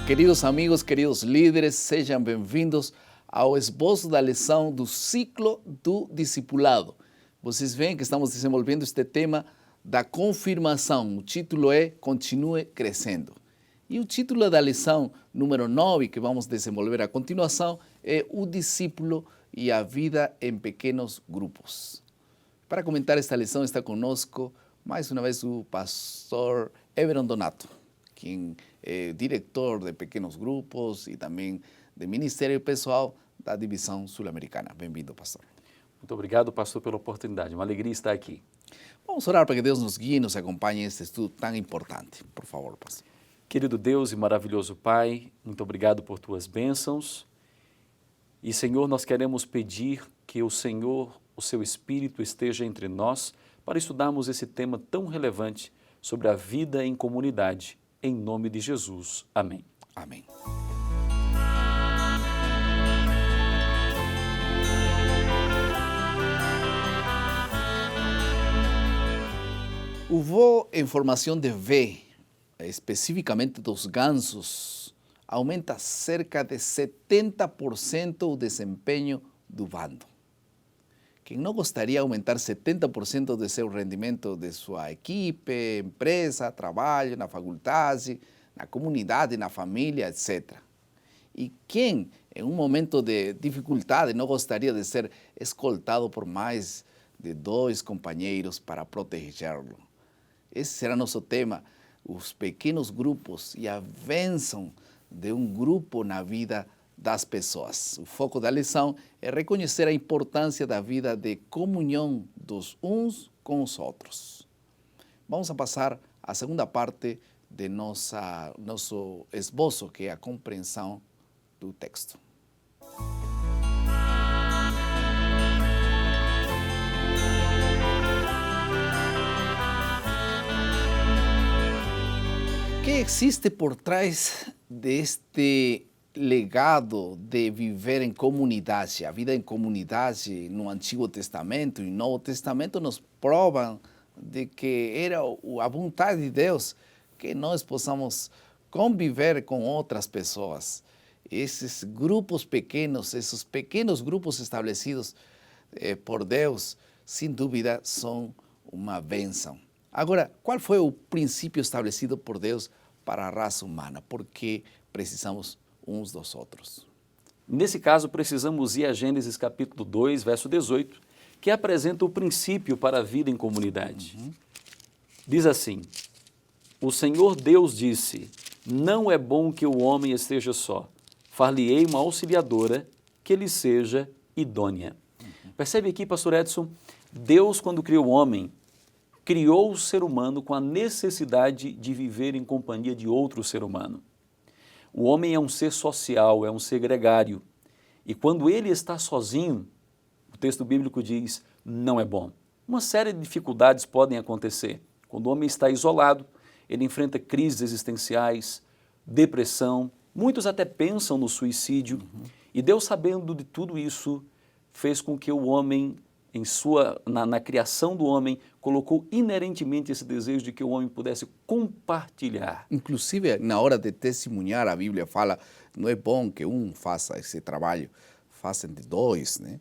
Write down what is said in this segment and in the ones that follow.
Queridos amigos, queridos líderes, sejam bem-vindos ao esboço da lição do ciclo do discipulado. Vocês veem que estamos desenvolvendo este tema da confirmação. O título é Continue Crescendo. E o título da lição número 9, que vamos desenvolver a continuação, é O Discípulo e a Vida em Pequenos Grupos. Para comentar esta lição está conosco, mais uma vez, o pastor Everon Donato, quem é diretor de pequenos grupos e também de Ministério Pessoal da Divisão Sul-Americana. Bem-vindo, pastor. Muito obrigado, pastor, pela oportunidade. Uma alegria estar aqui. Vamos orar para que Deus nos guie e nos acompanhe neste estudo tão importante. Por favor, pastor. Querido Deus e maravilhoso Pai, muito obrigado por tuas bênçãos. E, Senhor, nós queremos pedir que o Senhor, o seu Espírito, esteja entre nós para estudarmos esse tema tão relevante sobre a vida em comunidade. Em nome de Jesus. Amém. Amém. O voo em formação de V, especificamente dos gansos, aumenta cerca de 70% o desempenho do bando. Quem não gostaria de aumentar 70% de seu rendimento de sua equipe, empresa, trabalho, na faculdade, na comunidade, na família, etc. E quem, em um momento de dificuldade, não gostaria de ser escoltado por mais de 2 companheiros para protegê-lo? Esse será nosso tema, os pequenos grupos e a bênção de um grupo na vida das pessoas. O foco da lição é reconhecer a importância da vida de comunhão dos uns com os outros. Vamos a passar à segunda parte de nosso esboço, que é a compreensão do texto. O que existe por trás deste legado de viver em comunidade? A vida em comunidade no Antigo Testamento e no Novo Testamento nos provam de que era a vontade de Deus que nós possamos conviver com outras pessoas. Esses grupos pequenos, esses pequenos grupos estabelecidos por Deus, sem dúvida, são uma bênção. Agora, qual foi o princípio estabelecido por Deus para a raça humana? Por que precisamos uns dos outros? Nesse caso, precisamos ir a Gênesis capítulo 2, verso 18, que apresenta o princípio para a vida em comunidade. Diz assim: O Senhor Deus disse, não é bom que o homem esteja só. Far-lhe-ei uma auxiliadora que lhe seja idônea. Percebe aqui, pastor Edson, Deus, quando criou o homem, criou o ser humano com a necessidade de viver em companhia de outro ser humano. O homem é um ser social, é um ser gregário. E quando ele está sozinho, o texto bíblico diz, não é bom. Uma série de dificuldades podem acontecer. Quando o homem está isolado, ele enfrenta crises existenciais, depressão, muitos até pensam no suicídio. E Deus, sabendo de tudo isso, fez com que o homem, na criação do homem, colocou inerentemente esse desejo de que o homem pudesse compartilhar. Inclusive, na hora de testemunhar, a Bíblia fala, não é bom que um faça esse trabalho, façam de 2, né?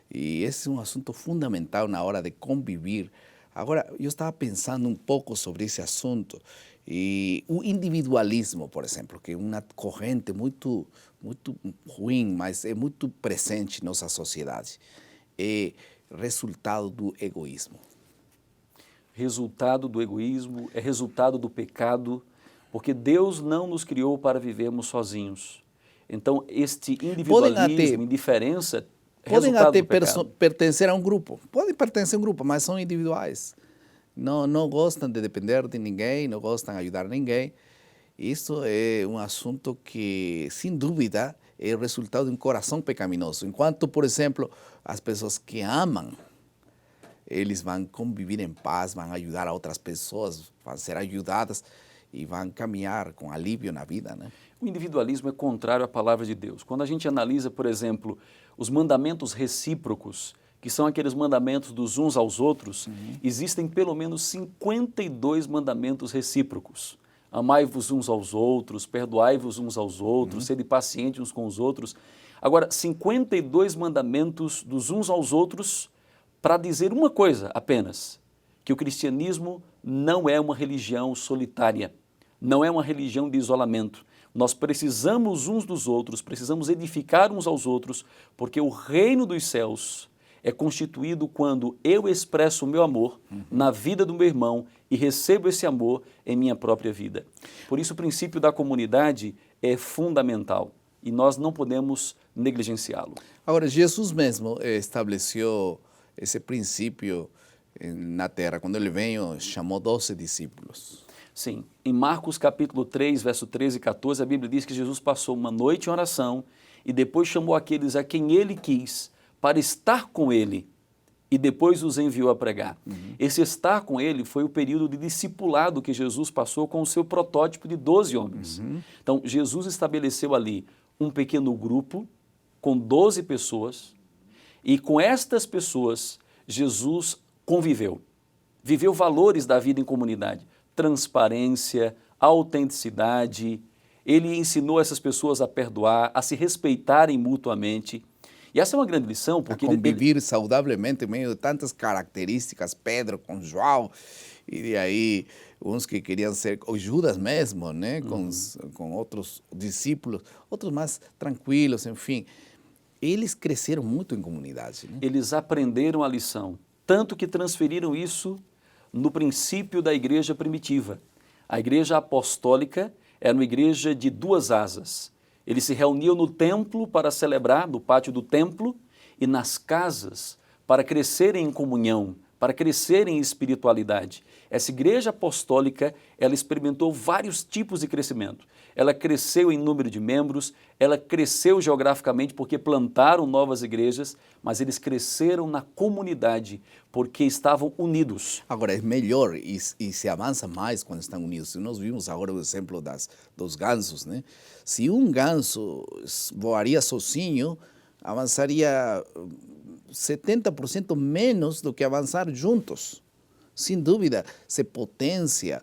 E esse é um assunto fundamental na hora de conviver. Agora, eu estava pensando um pouco sobre esse assunto, e o individualismo, por exemplo, que é uma corrente muito ruim, mas é muito presente em nossa sociedade, é resultado do egoísmo. Resultado do egoísmo, é resultado do pecado, porque Deus não nos criou para vivermos sozinhos. Então, este individualismo, indiferença, é resultado do pecado. Podem até pertencer a um grupo, podem pertencer a um grupo, mas são individuais. Não gostam de depender de ninguém, não gostam de ajudar ninguém. Isso é um assunto que, sem dúvida, é o resultado de um coração pecaminoso. Enquanto, por exemplo, as pessoas que amam, eles vão conviver em paz, vão ajudar a outras pessoas, vão ser ajudadas e vão caminhar com alívio na vida, né? O individualismo é contrário à palavra de Deus. Quando a gente analisa, por exemplo, os mandamentos recíprocos, que são aqueles mandamentos dos uns aos outros, existem pelo menos 52 mandamentos recíprocos. amai-vos uns aos outros, perdoai-vos uns aos outros, sede pacientes uns com os outros. Agora, 52 mandamentos dos uns aos outros para dizer uma coisa apenas, que o cristianismo não é uma religião solitária, não é uma religião de isolamento. Nós precisamos uns dos outros, precisamos edificar uns aos outros, porque o reino dos céus é constituído quando eu expresso o meu amor na vida do meu irmão e recebo esse amor em minha própria vida. Por isso o princípio da comunidade é fundamental e nós não podemos negligenciá-lo. Agora, Jesus mesmo estabeleceu esse princípio na terra. Quando ele veio, chamou 12 discípulos. Sim, em Marcos capítulo 3, verso 13 e 14, a Bíblia diz que Jesus passou uma noite em oração e depois chamou aqueles a quem ele quis para estar com ele e depois os enviou a pregar. Esse estar com ele foi o período de discipulado que Jesus passou com o seu protótipo de 12 homens. Então, Jesus estabeleceu ali um pequeno grupo com 12 pessoas e com estas pessoas Jesus conviveu, viveu valores da vida em comunidade, transparência, autenticidade. Ele ensinou essas pessoas a perdoar, a se respeitarem mutuamente. E essa é uma grande lição, porque a conviver saudavelmente em meio de tantas características, Pedro com João, e de aí uns que queriam ser, o Judas mesmo, né, com outros discípulos, outros mais tranquilos, enfim. Eles cresceram muito em comunidade. Né? Eles aprenderam a lição, tanto que transferiram isso no princípio da igreja primitiva. A igreja apostólica era uma igreja de duas asas. Eles se reuniam no templo para celebrar, no pátio do templo, e nas casas para crescerem em comunhão, para crescerem em espiritualidade. Essa igreja apostólica, ela experimentou vários tipos de crescimento. Ela cresceu em número de membros, ela cresceu geograficamente porque plantaram novas igrejas, mas eles cresceram na comunidade porque estavam unidos. Agora, é melhor e se avança mais quando estão unidos. Nós vimos agora o exemplo dos gansos, né? Se um ganso voaria sozinho, avançaria 70% menos do que avançar juntos. Sem dúvida, se potência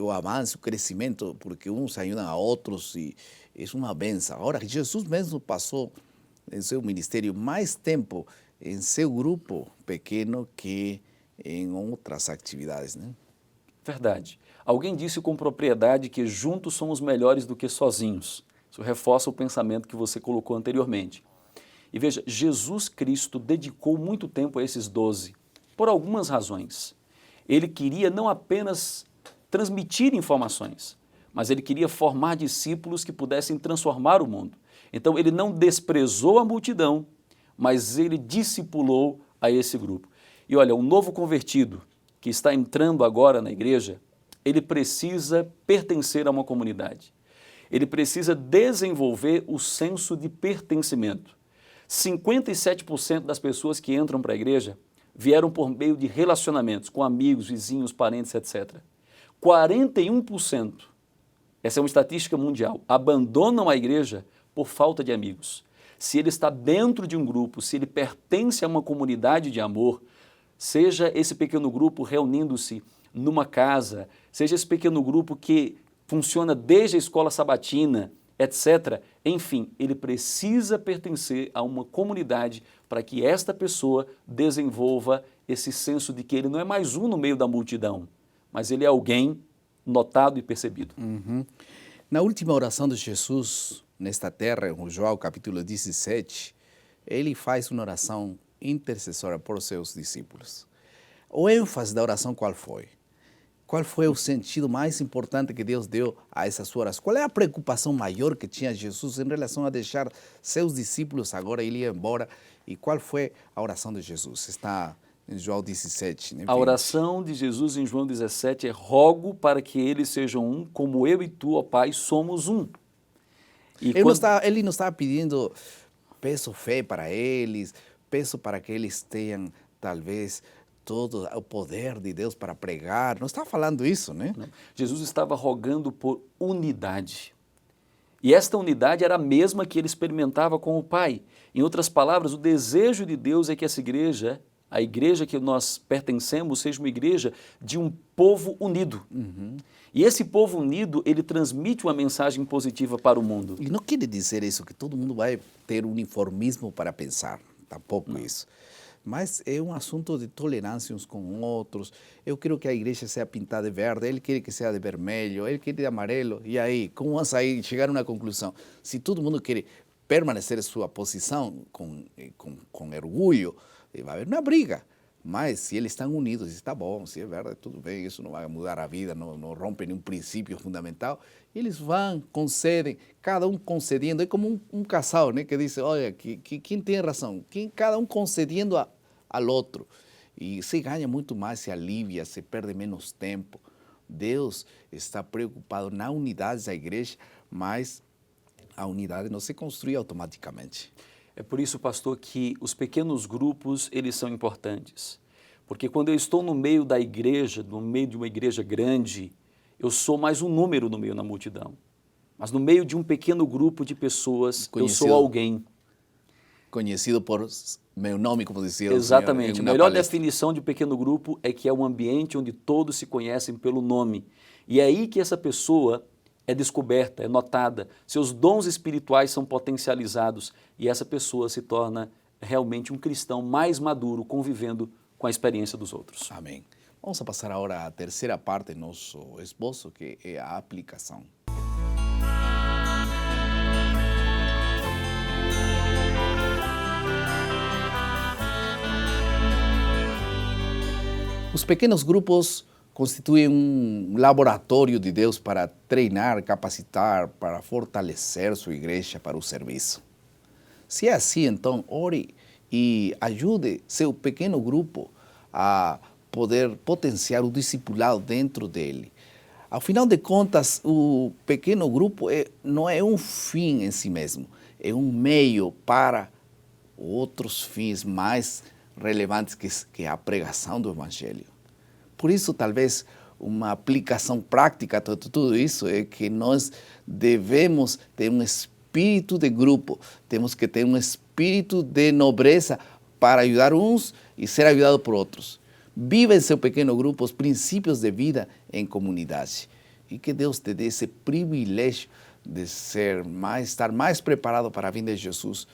o avanço, o crescimento, porque uns ajudam a outros e é uma benção. Agora, Jesus mesmo passou em seu ministério mais tempo em seu grupo pequeno que em outras atividades, né? Verdade. Alguém disse com propriedade que juntos somos melhores do que sozinhos. Isso reforça o pensamento que você colocou anteriormente. E veja, Jesus Cristo dedicou muito tempo a esses 12, por algumas razões. Ele queria não apenas transmitir informações, mas ele queria formar discípulos que pudessem transformar o mundo. Então ele não desprezou a multidão, mas ele discipulou a esse grupo. E olha, um novo convertido que está entrando agora na igreja, ele precisa pertencer a uma comunidade. Ele precisa desenvolver o senso de pertencimento. 57% das pessoas que entram para a igreja vieram por meio de relacionamentos com amigos, vizinhos, parentes, etc. 41%, essa é uma estatística mundial, abandonam a igreja por falta de amigos. Se ele está dentro de um grupo, se ele pertence a uma comunidade de amor, seja esse pequeno grupo reunindo-se numa casa, seja esse pequeno grupo que funciona desde a escola sabatina, etc. Enfim, ele precisa pertencer a uma comunidade para que esta pessoa desenvolva esse senso de que ele não é mais um no meio da multidão, mas ele é alguém notado e percebido. Na última oração de Jesus nesta terra, em João capítulo 17, ele faz uma oração intercessora por seus discípulos. O ênfase da oração qual foi? Qual foi o sentido mais importante que Deus deu a essas horas? Qual é a preocupação maior que tinha Jesus em relação a deixar seus discípulos agora ele ir embora? E qual foi a oração de Jesus? Está em João 17. Né? A oração de Jesus em João 17 é: rogo para que eles sejam um, como eu e tu, ó Pai, somos um. E ele não está pedindo, peço fé para eles, peço para que eles tenham, talvez, todo o poder de Deus para pregar. Não está falando isso, né? Não. Jesus estava rogando por unidade. E esta unidade era a mesma que ele experimentava com o Pai. Em outras palavras, o desejo de Deus é que essa igreja, a igreja que nós pertencemos seja uma igreja de um povo unido. E esse povo unido, ele transmite uma mensagem positiva para o mundo. E não quer dizer isso que todo mundo vai ter uniformismo para pensar, tampouco isso. Mas é um assunto de tolerância uns com outros. Eu quero que a igreja seja pintada de verde, ele quer que seja de vermelho, ele quer de amarelo. E aí, como vamos sair, chegar a uma conclusão? Se todo mundo quer permanecer em sua posição com orgulho, vai haver uma briga. Mas se eles estão unidos, está bom, se é verdade, tudo bem, isso não vai mudar a vida, não rompe nenhum princípio fundamental. Eles vão, concedem, cada um concedendo. É como um casal, né, que diz, olha, quem tem razão? Cada um concedendo ao outro. E se ganha muito mais, se alivia, se perde menos tempo. Deus está preocupado na unidade da igreja, mas a unidade não se construi automaticamente. É por isso, pastor, que os pequenos grupos, eles são importantes. Porque quando eu estou no meio da igreja, no meio de uma igreja grande, eu sou mais um número no meio da multidão. Mas no meio de um pequeno grupo de pessoas, eu sou alguém. Conhecido por meu nome, como dizia Exatamente. o senhor. A melhor definição de pequeno grupo é que é um ambiente onde todos se conhecem pelo nome. E é aí que essa pessoa é descoberta, é notada, seus dons espirituais são potencializados e essa pessoa se torna realmente um cristão mais maduro, convivendo com a experiência dos outros. Amém. Vamos a passar agora à terceira parte do nosso esboço, que é a aplicação. Os pequenos grupos constituem um laboratório de Deus para treinar, capacitar, para fortalecer sua igreja para o serviço. Se é assim, então, ore e ajude seu pequeno grupo a poder potenciar o discipulado dentro dele. Ao final de contas, o pequeno grupo não é um fim em si mesmo, é um meio para outros fins mais relevantes que a pregação do Evangelho. Por isso, talvez, uma aplicação prática de tudo isso é que nós devemos ter um espírito de grupo, temos que ter um espírito de nobreza para ajudar uns e ser ajudado por outros. Viva em seu pequeno grupo os princípios de vida em comunidade. E que Deus te dê esse privilégio de estar mais preparado para a vinda de Jesus,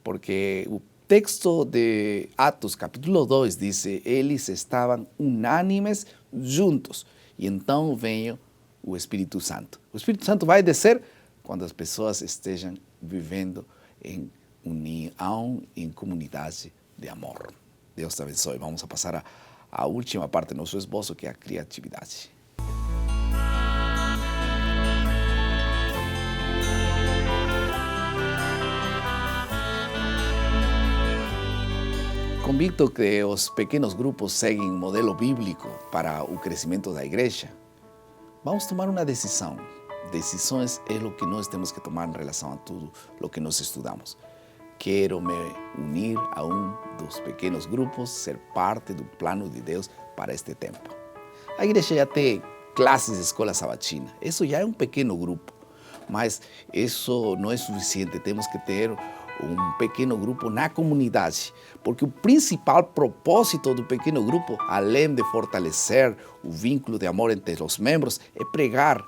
porque o texto de Atos, capítulo 2, diz: eles estavam unânimes juntos. E então veio o Espírito Santo. O Espírito Santo vai descer quando as pessoas estejam vivendo em união, em comunidade de amor. Deus te abençoe. Vamos a passar à última parte do nosso esboço, que é a criatividade. Convicto que os pequenos grupos seguem um modelo bíblico para o crescimento da igreja, vamos tomar uma decisão. Decisões é o que nós temos que tomar em relação a tudo o que nós estudamos. Quero me unir a um dos pequenos grupos, ser parte do plano de Deus para este tempo. A igreja já tem classes de escola sabatina. Isso já é um pequeno grupo, mas isso não é suficiente. Temos que ter um pequeno grupo na comunidade, porque o principal propósito do pequeno grupo, além de fortalecer o vínculo de amor entre os membros, é pregar.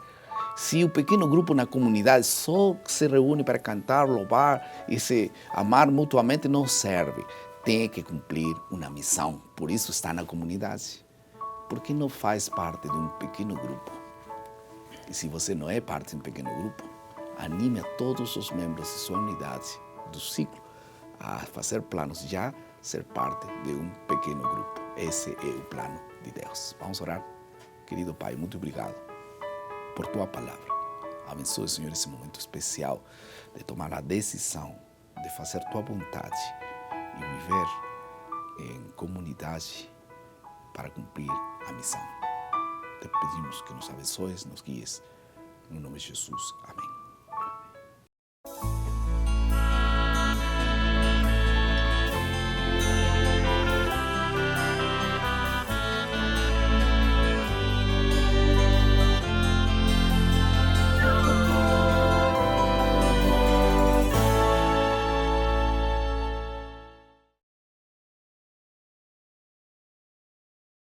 Se o pequeno grupo na comunidade só se reúne para cantar, louvar e se amar mutuamente, não serve. Tem que cumprir uma missão, por isso está na comunidade. Porque não faz parte de um pequeno grupo. E se você não é parte de um pequeno grupo, anime a todos os membros de sua unidade, do ciclo, a fazer planos, já ser parte de um pequeno grupo. Esse é o plano de Deus. Vamos orar? Querido Pai, muito obrigado por tua palavra. Abençoe, Senhor, esse momento especial de tomar a decisão de fazer tua vontade e viver em comunidade para cumprir a missão. Te pedimos que nos abençoes, nos guies. No nome de Jesus. Amém.